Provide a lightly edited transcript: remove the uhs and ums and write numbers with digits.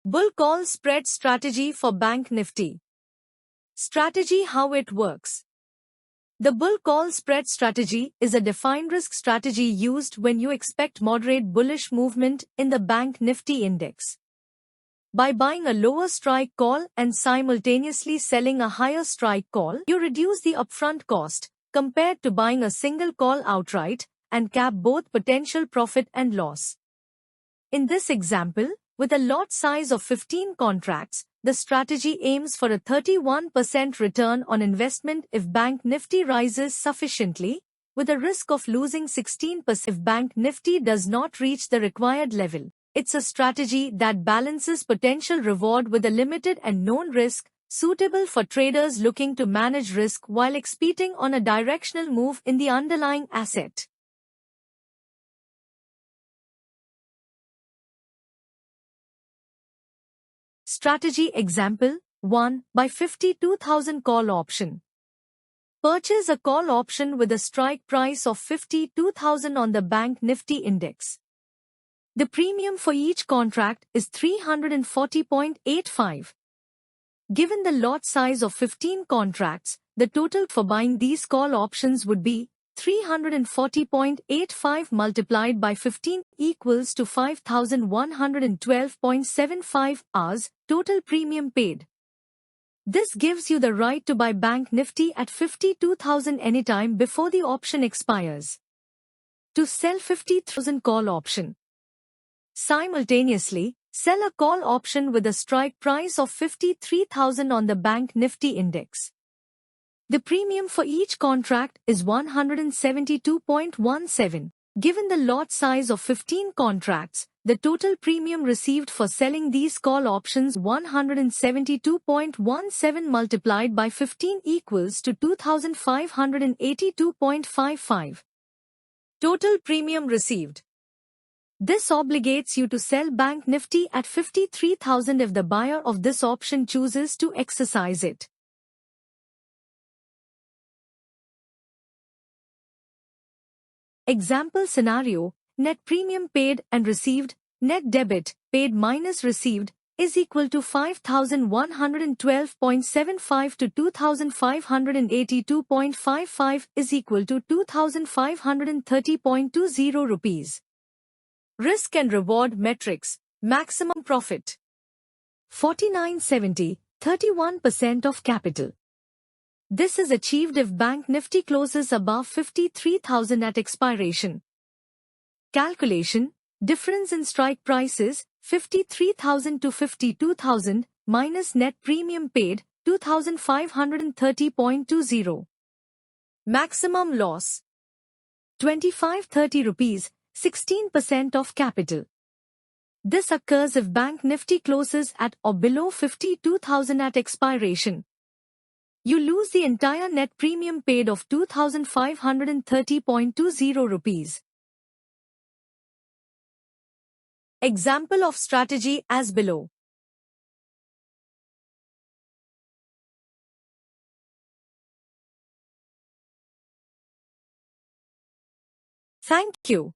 Bull call spread strategy for Bank Nifty. Strategy: how it works. The bull call spread strategy is a defined risk strategy used when you expect moderate bullish movement in the Bank Nifty index. By buying a lower strike call and simultaneously selling a higher strike call, you reduce the upfront cost compared to buying a single call outright and cap both potential profit and loss. In this example, with a lot size of 15 contracts, the strategy aims for a 31% return on investment if Bank Nifty rises sufficiently, with a risk of losing 16% if Bank Nifty does not reach the required level. It's a strategy that balances potential reward with a limited and known risk, suitable for traders looking to manage risk while executing on a directional move in the underlying asset. Strategy example 1. Buy 52,000 call option. Purchase a call option with a strike price of 52,000 on the Bank Nifty index. The premium for each contract is 340.85. Given the lot size of 15 contracts, the total for buying these call options would be 340.85 multiplied by 15 equals to 5,112.75 hours total premium paid. This gives you the right to buy Bank Nifty at 52,000 anytime before the option expires. To sell 50,000 call option. Simultaneously, sell a call option with a strike price of 53,000 on the Bank Nifty index. The premium for each contract is 172.17. Given the lot size of 15 contracts, the total premium received for selling these call options 172.17 multiplied by 15 equals to 2,582.55. Total premium received. This obligates you to sell Bank Nifty at 53,000 if the buyer of this option chooses to exercise it. Example scenario: net premium paid and received, net debit, paid minus received, is equal to 5,112.75 to 2,582.55 is equal to 2,530.20 rupees. Risk and reward metrics: maximum profit 49.70, 31% of capital. This is achieved if Bank Nifty closes above 53,000 at expiration. Calculation: difference in strike prices 53,000 to 52,000 minus net premium paid 2,530.20. Maximum loss 2530 rupees, 16% of capital. This occurs if Bank Nifty closes at or below 52,000 at expiration. You lose the entire net premium paid of 2,530.20 rupees. Example of strategy as below. Thank you.